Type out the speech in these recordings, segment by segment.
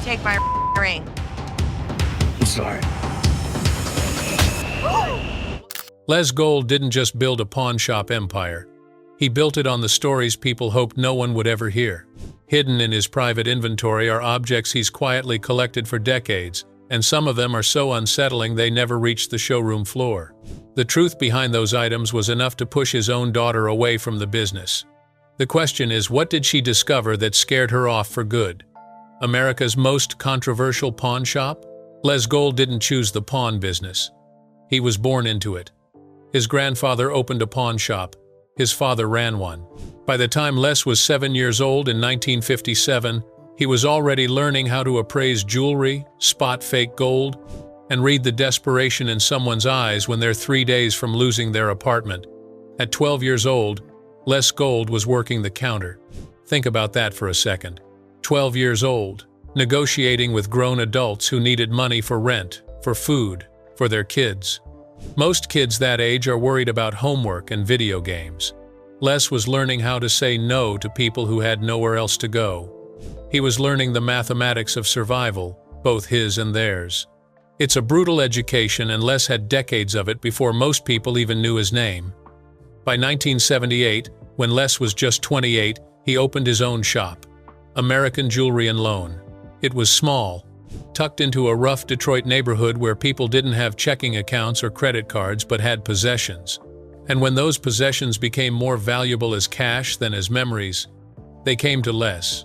take my ring. I'm sorry. Les Gold didn't just build a pawn shop empire. He built it on the stories people hoped no one would ever hear. Hidden in his private inventory are objects he's quietly collected for decades, and some of them are so unsettling they never reached the showroom floor. The truth behind those items was enough to push his own daughter away from the business. The question is, what did she discover that scared her off for good? America's most controversial pawn shop? Les Gold didn't choose the pawn business. He was born into it. His grandfather opened a pawn shop. His father ran one. By the time Les was 7 years old in 1957, he was already learning how to appraise jewelry, spot fake gold, and read the desperation in someone's eyes when they're 3 days from losing their apartment. At 12 years old, Les Gold was working the counter. Think about that for a second. 12 years old, negotiating with grown adults who needed money for rent, for food, for their kids. Most kids that age are worried about homework and video games. Les was learning how to say no to people who had nowhere else to go. He was learning the mathematics of survival, both his and theirs. It's a brutal education, and Les had decades of it before most people even knew his name. By 1978, when Les was just 28, he opened his own shop, American Jewelry and Loan. It was small, tucked into a rough Detroit neighborhood where people didn't have checking accounts or credit cards but had possessions. And when those possessions became more valuable as cash than as memories, they came to Les.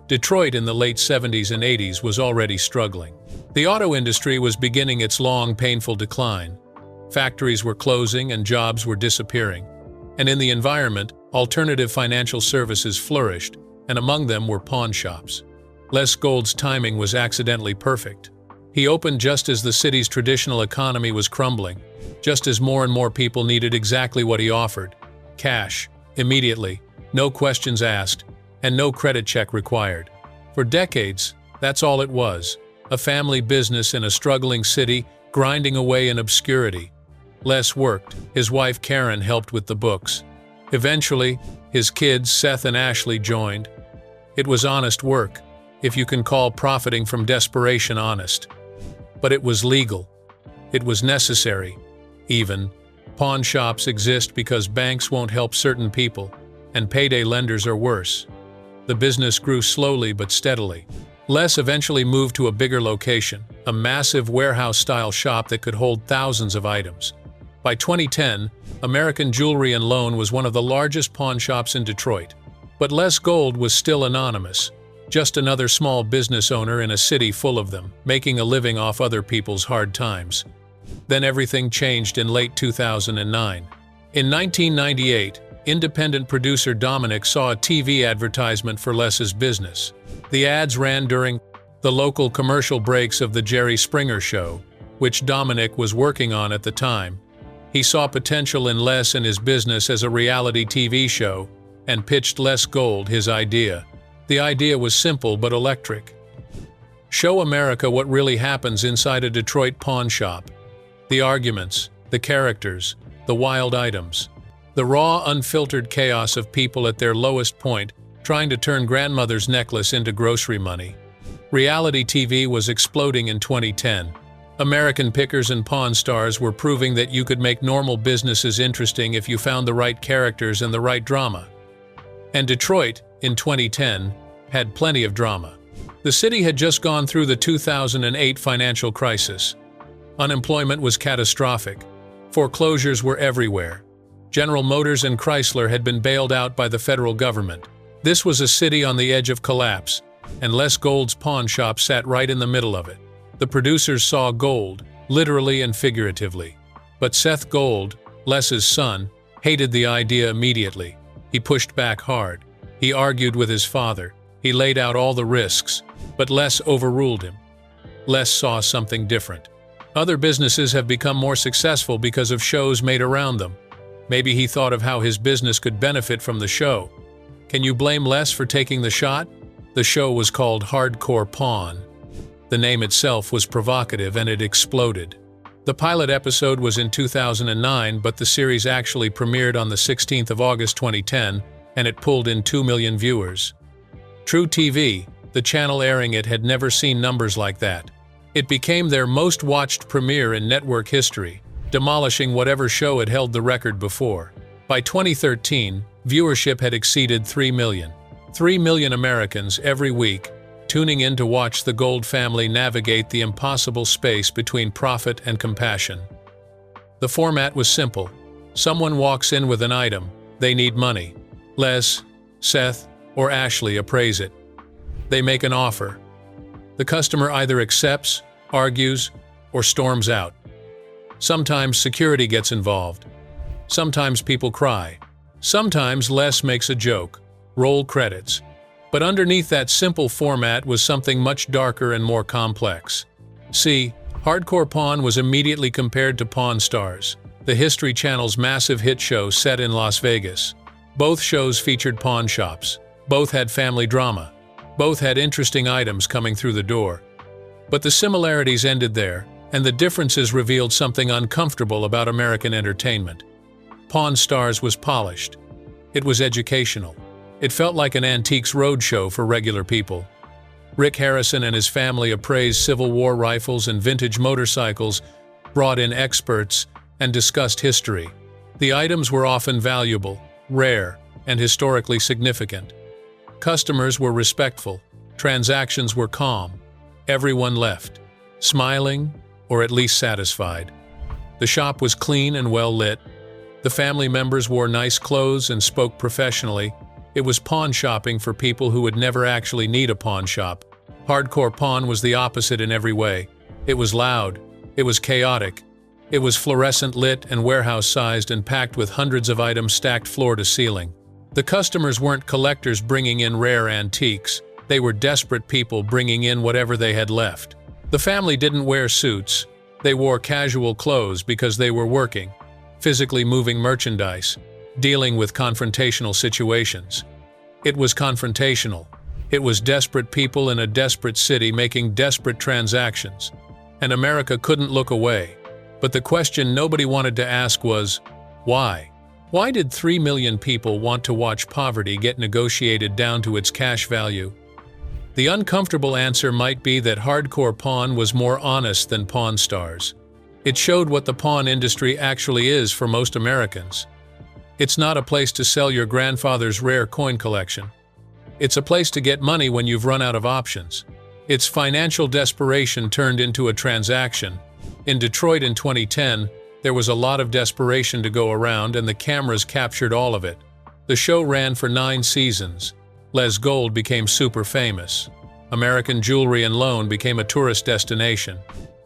Detroit in the late 70s and 80s was already struggling. The auto industry was beginning its long, painful decline. Factories were closing and jobs were disappearing. And in the environment, alternative financial services flourished, and among them were pawn shops. Les Gold's timing was accidentally perfect. He opened just as the city's traditional economy was crumbling, just as more and more people needed exactly what he offered: cash, immediately, no questions asked, and no credit check required. For decades, that's all it was: a family business in a struggling city, grinding away in obscurity. Les worked. His wife Karen helped with the books. Eventually, his kids Seth and Ashley joined. It was honest work, if you can call profiting from desperation honest. But it was legal. It was necessary. Even, pawn shops exist because banks won't help certain people, and payday lenders are worse. The business grew slowly but steadily. Les eventually moved to a bigger location, a massive warehouse-style shop that could hold thousands of items. By 2010, American Jewelry and Loan was one of the largest pawn shops in Detroit. But Les Gold was still anonymous, just another small business owner in a city full of them, making a living off other people's hard times. Then everything changed in late 2009. In 1998, independent producer Dominic saw a TV advertisement for Les's business. The ads ran during the local commercial breaks of The Jerry Springer Show, which Dominic was working on at the time. He saw potential in Les and his business as a reality TV show and pitched Les Gold his idea. The idea was simple but electric. Show America what really happens inside a Detroit pawn shop. The arguments, the characters, the wild items. The raw, unfiltered chaos of people at their lowest point, trying to turn grandmother's necklace into grocery money. Reality TV was exploding in 2010. American pickers and pawn stars were proving that you could make normal businesses interesting if you found the right characters and the right drama. And Detroit, in 2010, had plenty of drama. The city had just gone through the 2008 financial crisis. Unemployment was catastrophic. Foreclosures were everywhere. General Motors and Chrysler had been bailed out by the federal government. This was a city on the edge of collapse, and Les Gold's pawn shop sat right in the middle of it. The producers saw gold, literally and figuratively. But Seth Gold, Les's son, hated the idea immediately. He pushed back hard. He argued with his father. He laid out all the risks, but Les overruled him. Les saw something different. Other businesses have become more successful because of shows made around them. Maybe he thought of how his business could benefit from the show. Can you blame Les for taking the shot? The show was called Hardcore Pawn. The name itself was provocative and it exploded. The pilot episode was in 2009, but the series actually premiered on the 16th of August 2010, and it pulled in 2 million viewers. True TV, The channel airing it had never seen numbers like that. It became their most watched premiere in network history, demolishing whatever show had held the record before. By 2013, viewership had exceeded 3 million. 3 million Americans every week, tuning in to watch the Gold family navigate the impossible space between profit and compassion. The format was simple. Someone walks in with an item. They need money. Les, Seth, or Ashley appraise it. They make an offer. The customer either accepts, argues, or storms out. Sometimes security gets involved. Sometimes people cry. Sometimes Les makes a joke. Roll credits. But underneath that simple format was something much darker and more complex. See, Hardcore Pawn was immediately compared to Pawn Stars, the History Channel's massive hit show set in Las Vegas. Both shows featured pawn shops. Both had family drama. Both had interesting items coming through the door. But the similarities ended there, and the differences revealed something uncomfortable about American entertainment. Pawn Stars was polished. It was educational. It felt like an antiques roadshow for regular people. Rick Harrison and his family appraised Civil War rifles and vintage motorcycles, brought in experts, and discussed history. The items were often valuable, rare, and historically significant. Customers were respectful. Transactions were calm. Everyone left, smiling, or at least satisfied. The shop was clean and well lit. The family members wore nice clothes and spoke professionally. It was pawn shopping for people who would never actually need a pawn shop. Hardcore Pawn was the opposite in every way. It was loud. It was chaotic. It was fluorescent lit and warehouse-sized and packed with hundreds of items stacked floor to ceiling. The customers weren't collectors bringing in rare antiques. They were desperate people bringing in whatever they had left. The family didn't wear suits. They wore casual clothes because they were working, physically moving merchandise, dealing with confrontational situations. It was confrontational. It was desperate people in a desperate city making desperate transactions. And America couldn't look away. But the question nobody wanted to ask was, why? Why did 3 million people want to watch poverty get negotiated down to its cash value? The uncomfortable answer might be that Hardcore Pawn was more honest than Pawn Stars. It showed what the pawn industry actually is for most Americans. It's not a place to sell your grandfather's rare coin collection. It's a place to get money when you've run out of options. It's financial desperation turned into a transaction. In Detroit in 2010, there was a lot of desperation to go around, and the cameras captured all of it. The show ran for 9 seasons. Les Gold became super famous. American Jewelry and Loan became a tourist destination.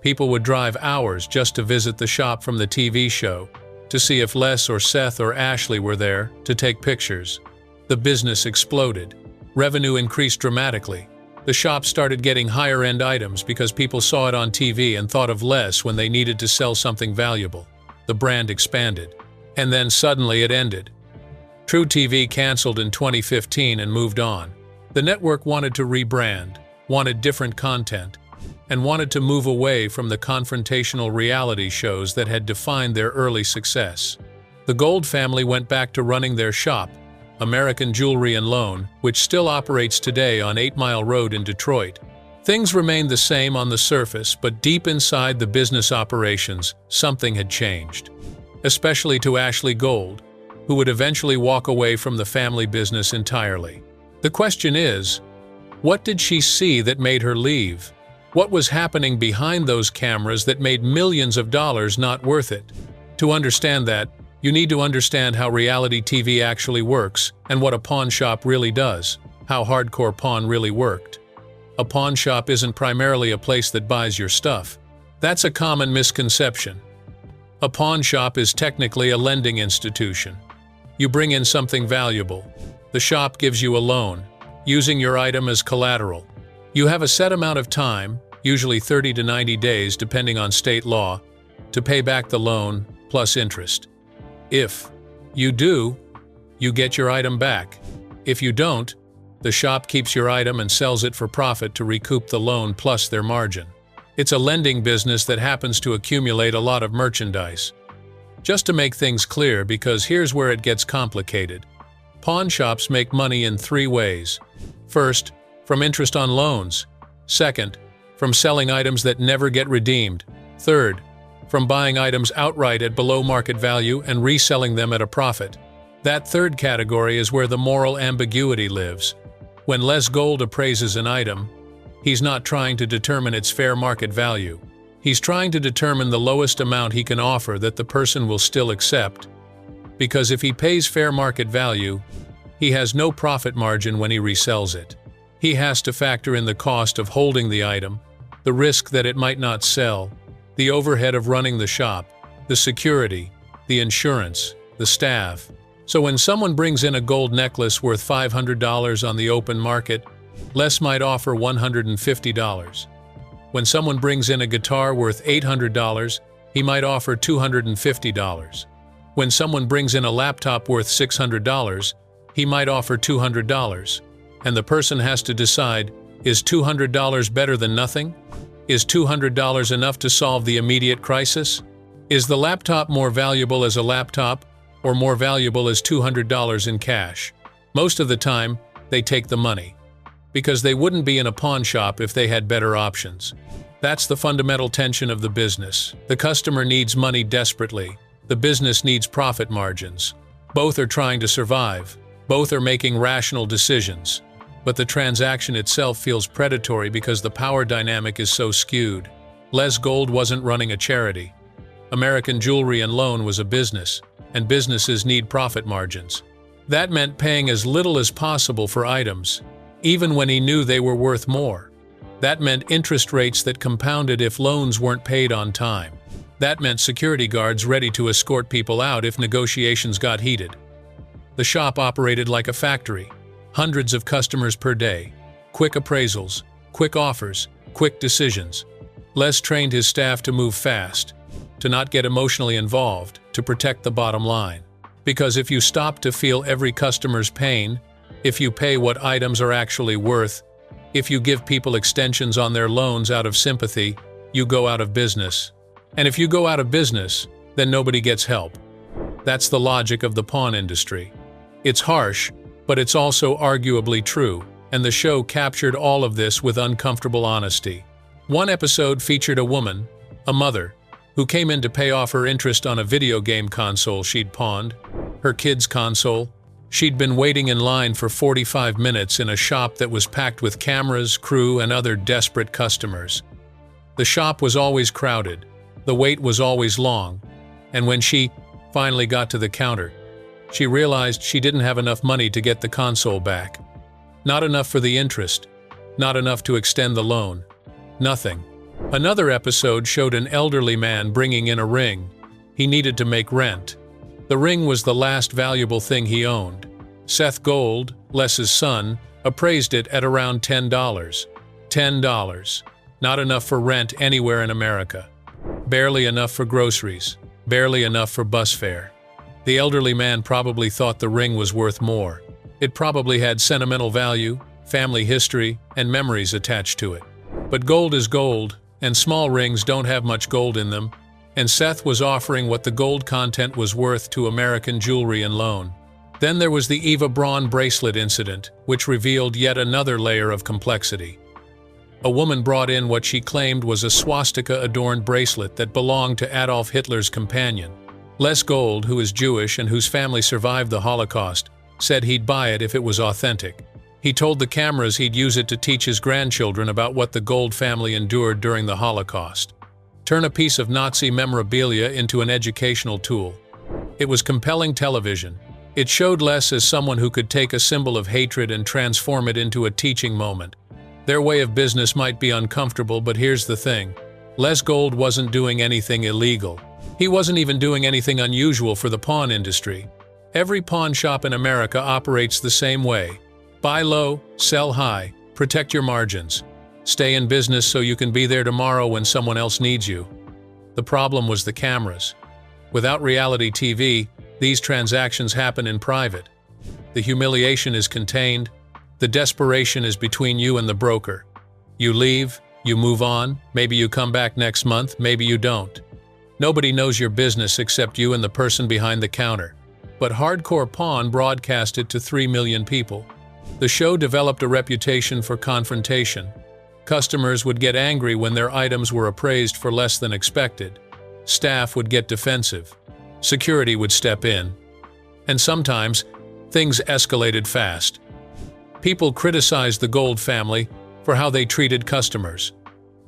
People would drive hours just to visit the shop from the TV show, to see if Les or Seth or Ashley were there, to take pictures. The business exploded. Revenue increased dramatically. The shop started getting higher-end items because people saw it on TV and thought of Les when they needed to sell something valuable. The brand expanded. And then suddenly it ended. True TV canceled in 2015 and moved on. The network wanted to rebrand, wanted different content, and wanted to move away from the confrontational reality shows that had defined their early success. The Gold family went back to running their shop, American Jewelry and Loan, which still operates today on 8 Mile Road in Detroit. Things remained the same on the surface, but deep inside the business operations, something had changed. Especially to Ashley Gold, who would eventually walk away from the family business entirely. The question is, what did she see that made her leave? What was happening behind those cameras that made millions of dollars not worth it? To understand that, you need to understand how reality TV actually works and what a pawn shop really does, how Hardcore Pawn really worked. A pawn shop isn't primarily a place that buys your stuff. That's a common misconception. A pawn shop is technically a lending institution. You bring in something valuable. The shop gives you a loan, using your item as collateral. You have a set amount of time, usually 30 to 90 days depending on state law, to pay back the loan plus interest. If you do, you get your item back. If you don't, the shop keeps your item and sells it for profit to recoup the loan plus their margin. It's a lending business that happens to accumulate a lot of merchandise. Just to make things clear, because here's where it gets complicated. Pawn shops make money in 3 ways. First, from interest on loans. Second, from selling items that never get redeemed. Third, from buying items outright at below market value and reselling them at a profit. That third category is where the moral ambiguity lives. When Les Gold appraises an item, he's not trying to determine its fair market value. He's trying to determine the lowest amount he can offer that the person will still accept. Because if he pays fair market value, he has no profit margin when he resells it. He has to factor in the cost of holding the item, the risk that it might not sell, the overhead of running the shop, the security, the insurance, the staff. So when someone brings in a gold necklace worth $500 on the open market, Les might offer $150. When someone brings in a guitar worth $800, he might offer $250. When someone brings in a laptop worth $600, he might offer $200. And the person has to decide, is $200 better than nothing? Is $200 enough to solve the immediate crisis? Is the laptop more valuable as a laptop, or more valuable as $200 in cash? Most of the time, they take the money, because they wouldn't be in a pawn shop if they had better options. That's the fundamental tension of the business. The customer needs money desperately. The business needs profit margins. Both are trying to survive. Both are making rational decisions. But the transaction itself feels predatory because the power dynamic is so skewed. Les Gold wasn't running a charity. American Jewelry and Loan was a business, and businesses need profit margins. That meant paying as little as possible for items, even when he knew they were worth more. That meant interest rates that compounded if loans weren't paid on time. That meant security guards ready to escort people out if negotiations got heated. The shop operated like a factory. Hundreds of customers per day. Quick appraisals, quick offers, quick decisions. Les trained his staff to move fast, to not get emotionally involved, to protect the bottom line. Because if you stop to feel every customer's pain, if you pay what items are actually worth, if you give people extensions on their loans out of sympathy, you go out of business. And if you go out of business, then nobody gets help. That's the logic of the pawn industry. It's harsh, but it's also arguably true, and the show captured all of this with uncomfortable honesty. One episode featured a woman, a mother, who came in to pay off her interest on a video game console she'd pawned, her kid's console. She'd been waiting in line for 45 minutes in a shop that was packed with cameras, crew, and other desperate customers. The shop was always crowded, the wait was always long, and when she finally got to the counter, she realized she didn't have enough money to get the console back. Not enough for the interest, not enough to extend the loan. Nothing. Another episode showed an elderly man bringing in a ring. He needed to make rent. The ring was the last valuable thing he owned. Seth Gold, Les's son, appraised it at around $10. $10. Not enough for rent anywhere in America. Barely enough for groceries. Barely enough for bus fare. The elderly man probably thought the ring was worth more. It probably had sentimental value, family history, and memories attached to it. But gold is gold, and small rings don't have much gold in them, and Seth was offering what the gold content was worth to American Jewelry and Loan. Then there was the Eva Braun bracelet incident, which revealed yet another layer of complexity. A woman brought in what she claimed was a swastika-adorned bracelet that belonged to Adolf Hitler's companion. Les Gold, who is Jewish and whose family survived the Holocaust, said he'd buy it if it was authentic. He told the cameras he'd use it to teach his grandchildren about what the Gold family endured during the Holocaust. Turn a piece of Nazi memorabilia into an educational tool. It was compelling television. It showed Les as someone who could take a symbol of hatred and transform it into a teaching moment. Their way of business might be uncomfortable, but here's the thing. Les Gold wasn't doing anything illegal. He wasn't even doing anything unusual for the pawn industry. Every pawn shop in America operates the same way. Buy low, sell high, protect your margins. Stay in business so you can be there tomorrow when someone else needs you. The problem was the cameras. Without reality TV, these transactions happen in private. The humiliation is contained. The desperation is between you and the broker. You leave, you move on, maybe you come back next month, maybe you don't. Nobody knows your business except you and the person behind the counter. But Hardcore Pawn broadcast it to 3 million people. The show developed a reputation for confrontation. Customers would get angry when their items were appraised for less than expected. Staff would get defensive. Security would step in. And sometimes, things escalated fast. People criticized the Gold family for how they treated customers,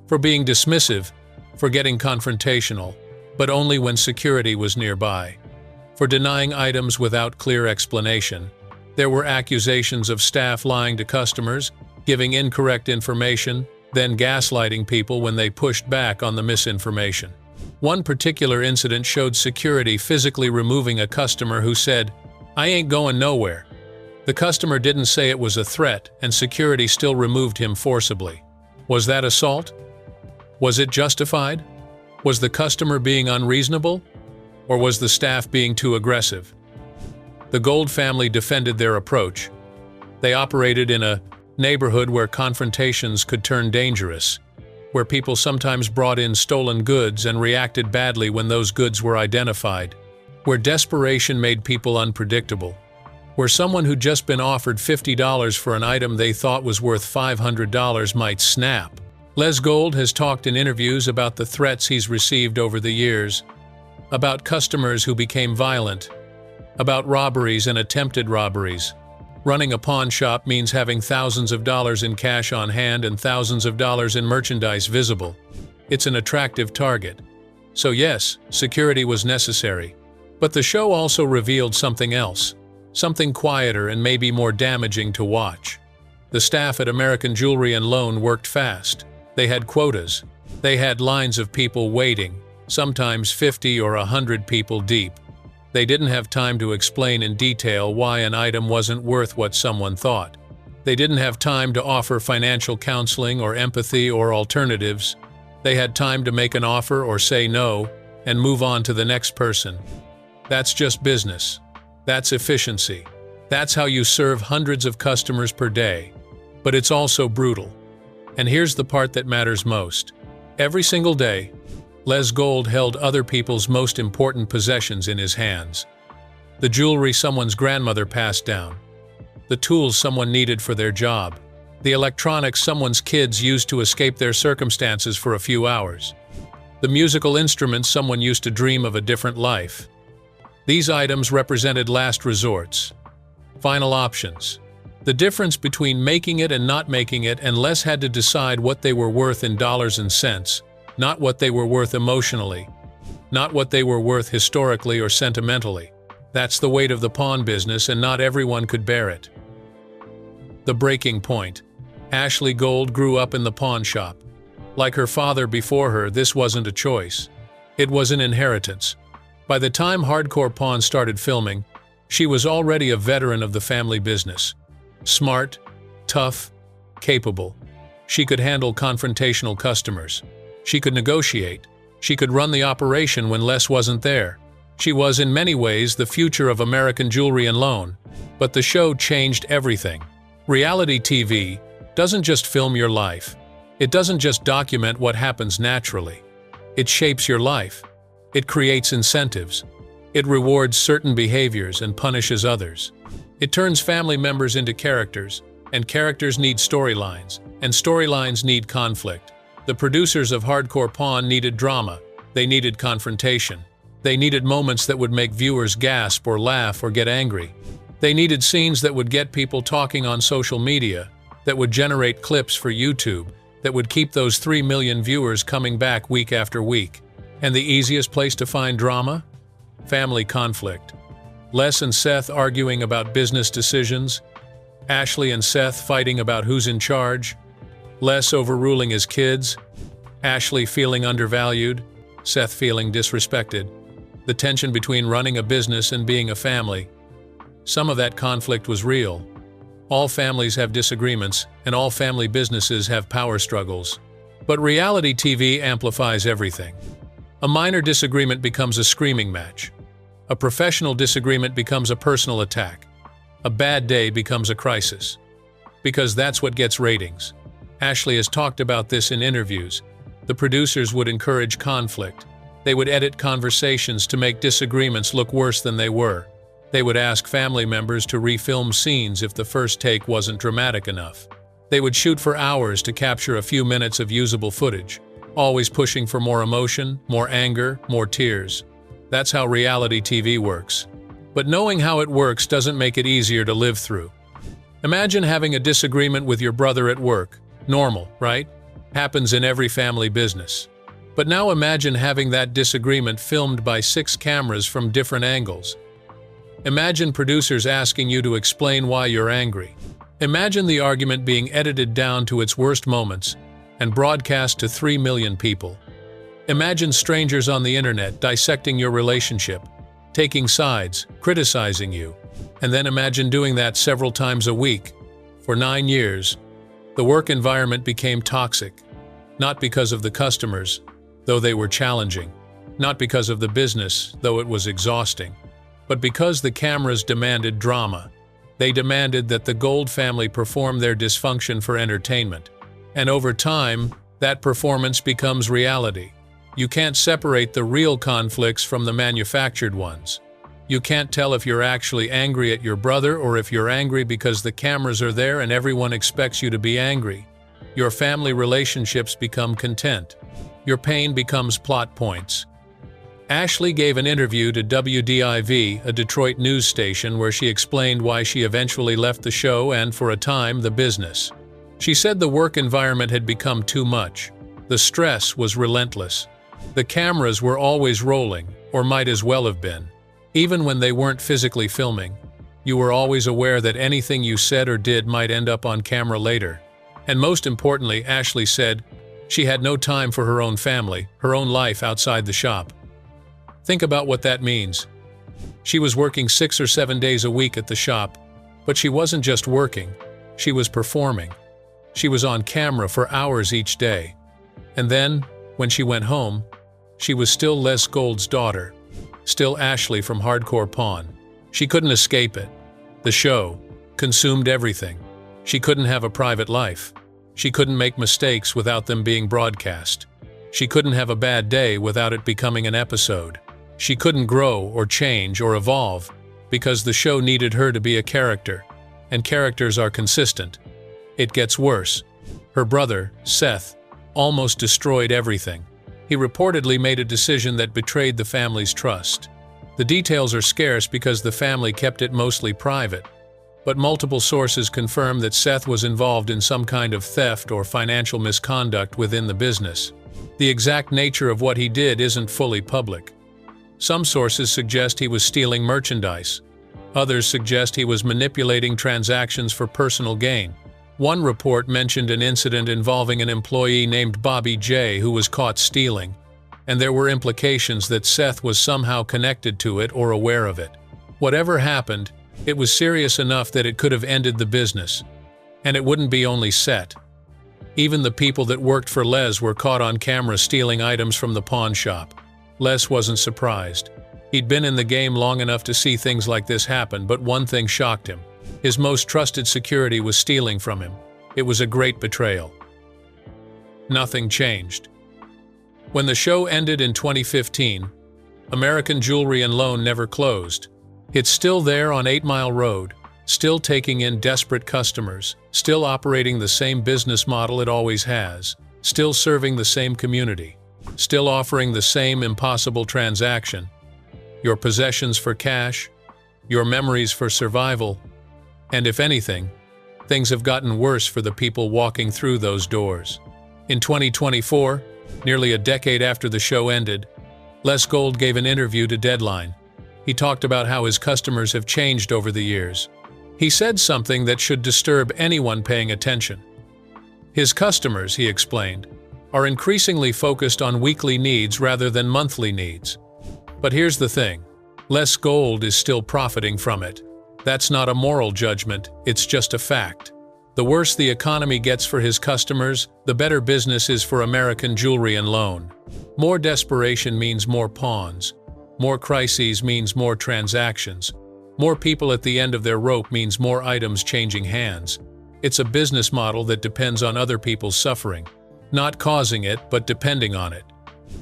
for being dismissive, for getting confrontational, but only when security was nearby, for denying items without clear explanation. There were accusations of staff lying to customers, giving incorrect information, then gaslighting people when they pushed back on the misinformation. One particular incident showed security physically removing a customer who said, "I ain't going nowhere." The customer didn't say it was a threat, and security still removed him forcibly. Was that assault? Was it justified? Was the customer being unreasonable? Or was the staff being too aggressive? The Gold family defended their approach. They operated in a neighborhood where confrontations could turn dangerous, where people sometimes brought in stolen goods and reacted badly when those goods were identified, where desperation made people unpredictable, where someone who'd just been offered $50 for an item they thought was worth $500 might snap. Les Gold has talked in interviews about the threats he's received over the years, about customers who became violent, about robberies and attempted robberies. Running a pawn shop means having thousands of dollars in cash on hand and thousands of dollars in merchandise visible. It's an attractive target. So yes, security was necessary. But the show also revealed something else, something quieter and maybe more damaging to watch. The staff at American Jewelry and Loan worked fast. They had quotas. They had lines of people waiting, sometimes 50 or 100 people deep. They didn't have time to explain in detail why an item wasn't worth what someone thought. They didn't have time to offer financial counseling or empathy or alternatives. They had time to make an offer or say no and move on to the next person. That's just business. That's efficiency. That's how you serve hundreds of customers per day. But it's also brutal. And here's the part that matters most. Every single day, Les Gold held other people's most important possessions in his hands. The jewelry someone's grandmother passed down, the tools someone needed for their job, the electronics someone's kids used to escape their circumstances for a few hours, the musical instruments someone used to dream of a different life. These items represented last resorts, final options. The difference between making it and not making it, and Les had to decide what they were worth in dollars and cents, not what they were worth emotionally, not what they were worth historically or sentimentally. That's the weight of the pawn business, and not everyone could bear it. The breaking point. Ashley Gold grew up in the pawn shop. Like her father before her, this wasn't a choice. It was an inheritance. By the time Hardcore Pawn started filming, she was already a veteran of the family business. Smart, tough, capable. She could handle confrontational customers. She could negotiate. She could run the operation when Les wasn't there. She was in many ways the future of American Jewelry and Loan. But the show changed everything. Reality TV doesn't just film your life. It doesn't just document what happens naturally. It shapes your life. It creates incentives. It rewards certain behaviors and punishes others. It turns family members into characters, and characters need storylines, and storylines need conflict. The producers of Hardcore Pawn needed drama. They needed confrontation. They needed moments that would make viewers gasp or laugh or get angry. They needed scenes that would get people talking on social media, that would generate clips for YouTube, that would keep those 3 million viewers coming back week after week. And the easiest place to find drama? Family conflict. Les and Seth arguing about business decisions. Ashley and Seth fighting about who's in charge. Les overruling his kids. Ashley feeling undervalued. Seth feeling disrespected. The tension between running a business and being a family. Some of that conflict was real. All families have disagreements, and all family businesses have power struggles. But reality TV amplifies everything. A minor disagreement becomes a screaming match. A professional disagreement becomes a personal attack. A bad day becomes a crisis. Because that's what gets ratings. Ashley has talked about this in interviews. The producers would encourage conflict. They would edit conversations to make disagreements look worse than they were. They would ask family members to refilm scenes if the first take wasn't dramatic enough. They would shoot for hours to capture a few minutes of usable footage, always pushing for more emotion, more anger, more tears. That's how reality TV works. But knowing how it works doesn't make it easier to live through. Imagine having a disagreement with your brother at work. Normal, right? Happens in every family business. But now imagine having that disagreement filmed by 6 cameras from different angles. Imagine producers asking you to explain why you're angry. Imagine the argument being edited down to its worst moments and broadcast to 3 million people. Imagine strangers on the internet dissecting your relationship, taking sides, criticizing you, and then imagine doing that several times a week. For 9 years, the work environment became toxic, not because of the customers, though they were challenging, not because of the business, though it was exhausting, but because the cameras demanded drama. They demanded that the Gold family perform their dysfunction for entertainment. And over time, that performance becomes reality. You can't separate the real conflicts from the manufactured ones. You can't tell if you're actually angry at your brother or if you're angry because the cameras are there and everyone expects you to be angry. Your family relationships become content. Your pain becomes plot points. Ashley gave an interview to WDIV, a Detroit news station, where she explained why she eventually left the show and, for a time, the business. She said the work environment had become too much. The stress was relentless. The cameras were always rolling, or might as well have been. Even when they weren't physically filming, you were always aware that anything you said or did might end up on camera later. And most importantly, Ashley said, she had no time for her own family, her own life outside the shop. Think about what that means. She was working 6 or 7 days a week at the shop, but she wasn't just working, she was performing. She was on camera for hours each day. And then, when she went home, she was still Les Gold's daughter, still Ashley from Hardcore Pawn. She couldn't escape it. The show consumed everything. She couldn't have a private life. She couldn't make mistakes without them being broadcast. She couldn't have a bad day without it becoming an episode. She couldn't grow or change or evolve because the show needed her to be a character, and characters are consistent. It gets worse. Her brother, Seth, almost destroyed everything. He reportedly made a decision that betrayed the family's trust. The details are scarce because the family kept it mostly private, but multiple sources confirm that Seth was involved in some kind of theft or financial misconduct within the business. The exact nature of what he did isn't fully public. Some sources suggest he was stealing merchandise. Others suggest he was manipulating transactions for personal gain. One report mentioned an incident involving an employee named Bobby J. who was caught stealing, and there were implications that Seth was somehow connected to it or aware of it. Whatever happened, it was serious enough that it could have ended the business. And it wouldn't be only Seth. Even the people that worked for Les were caught on camera stealing items from the pawn shop. Les wasn't surprised. He'd been in the game long enough to see things like this happen, but one thing shocked him. His most trusted security was stealing from him. It was a great betrayal. Nothing changed. When the show ended in 2015, American Jewelry and Loan never closed. It's still there on 8 Mile Road, still taking in desperate customers, still operating the same business model it always has, still serving the same community, still offering the same impossible transaction. Your possessions for cash, your memories for survival, and if anything, things have gotten worse for the people walking through those doors. In 2024, nearly a decade after the show ended, Les Gold gave an interview to Deadline. He talked about how his customers have changed over the years. He said something that should disturb anyone paying attention. His customers, he explained, are increasingly focused on weekly needs rather than monthly needs. But here's the thing, Les Gold is still profiting from it. That's not a moral judgment, it's just a fact. The worse the economy gets for his customers, the better business is for American Jewelry and Loan. More desperation means more pawns. More crises means more transactions. More people at the end of their rope means more items changing hands. It's a business model that depends on other people's suffering. Not causing it, but depending on it.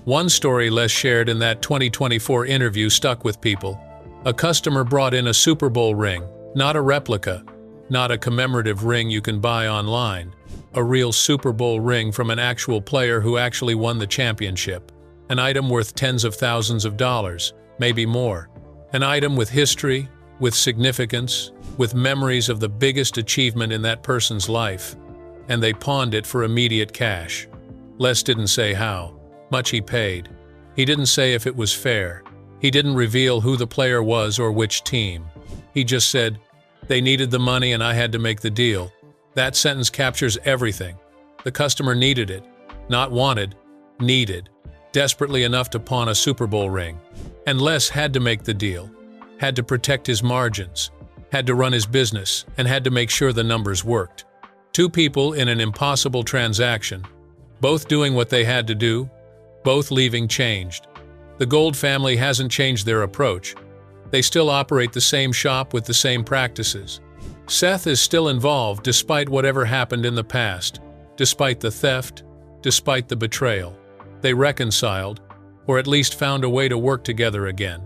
One story Les shared in that 2024 interview stuck with people. A customer brought in a Super Bowl ring, not a replica, not a commemorative ring you can buy online, a real Super Bowl ring from an actual player who actually won the championship. An item worth tens of thousands of dollars, maybe more. An item with history, with significance, with memories of the biggest achievement in that person's life. And they pawned it for immediate cash. Les didn't say how much he paid. He didn't say if it was fair. He didn't reveal who the player was or which team. He just said, "They needed the money and I had to make the deal." That sentence captures everything. The customer needed it. Not wanted, needed. Desperately enough to pawn a Super Bowl ring. And Les had to make the deal. Had to protect his margins. Had to run his business, and had to make sure the numbers worked. Two people in an impossible transaction. Both doing what they had to do. Both leaving changed. The Gold family hasn't changed their approach. They still operate the same shop with the same practices. Seth is still involved despite whatever happened in the past, despite the theft, despite the betrayal. They reconciled, or at least found a way to work together again.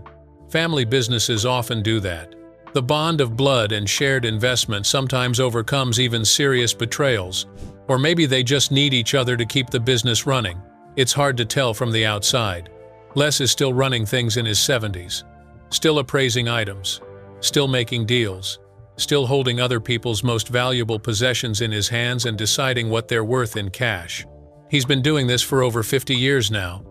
Family businesses often do that. The bond of blood and shared investment sometimes overcomes even serious betrayals, or maybe they just need each other to keep the business running. It's hard to tell from the outside. Les is still running things in his 70s, still appraising items, still making deals, still holding other people's most valuable possessions in his hands and deciding what they're worth in cash. He's been doing this for over 50 years now.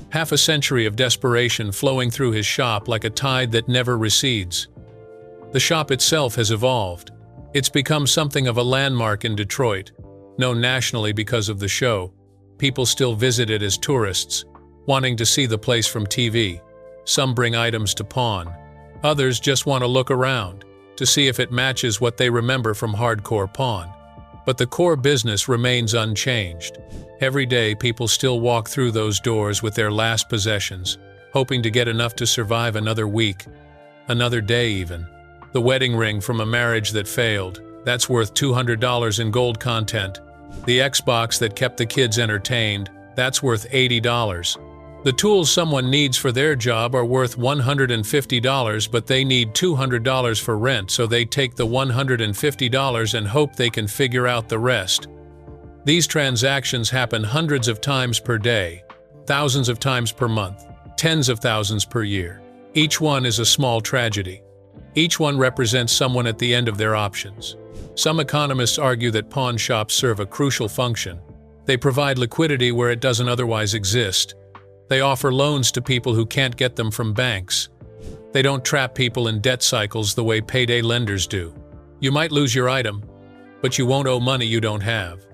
Half a century of desperation flowing through his shop like a tide that never recedes. The shop itself has evolved. It's become something of a landmark in Detroit, known nationally because of the show. People still visit it as tourists, wanting to see the place from TV. Some bring items to pawn. Others just want to look around, to see if it matches what they remember from hardcore pawn. But the core business remains unchanged. Every day, people still walk through those doors with their last possessions, hoping to get enough to survive another week, another day even. The wedding ring from a marriage that failed, that's worth $200 in gold content. The Xbox that kept the kids entertained, that's worth $80. The tools someone needs for their job are worth $150, but they need $200 for rent, so they take the $150 and hope they can figure out the rest. These transactions happen hundreds of times per day, thousands of times per month, tens of thousands per year. Each one is a small tragedy. Each one represents someone at the end of their options. Some economists argue that pawn shops serve a crucial function. They provide liquidity where it doesn't otherwise exist. They offer loans to people who can't get them from banks. They don't trap people in debt cycles the way payday lenders do. You might lose your item, but you won't owe money you don't have.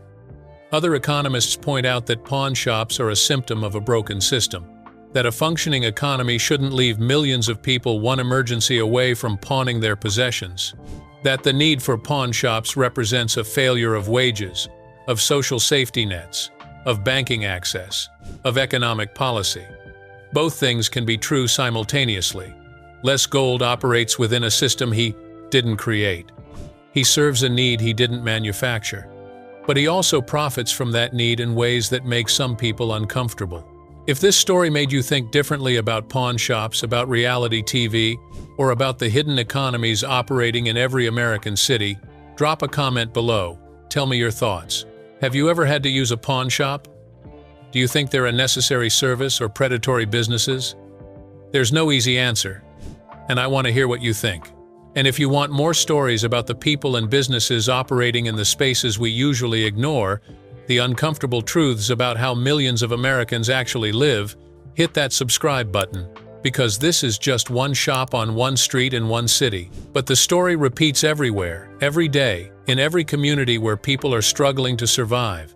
Other economists point out that pawn shops are a symptom of a broken system, that a functioning economy shouldn't leave millions of people one emergency away from pawning their possessions, that the need for pawn shops represents a failure of wages, of social safety nets, of banking access, of economic policy. Both things can be true simultaneously. Les Gold operates within a system he didn't create. He serves a need he didn't manufacture. But he also profits from that need in ways that make some people uncomfortable. If this story made you think differently about pawn shops, about reality TV, or about the hidden economies operating in every American city, drop a comment below. Tell me your thoughts. Have you ever had to use a pawn shop? Do you think they're a necessary service or predatory businesses? There's no easy answer, and I want to hear what you think. And if you want more stories about the people and businesses operating in the spaces we usually ignore, the uncomfortable truths about how millions of Americans actually live, hit that subscribe button. Because this is just one shop on one street in one city. But the story repeats everywhere, every day, in every community where people are struggling to survive.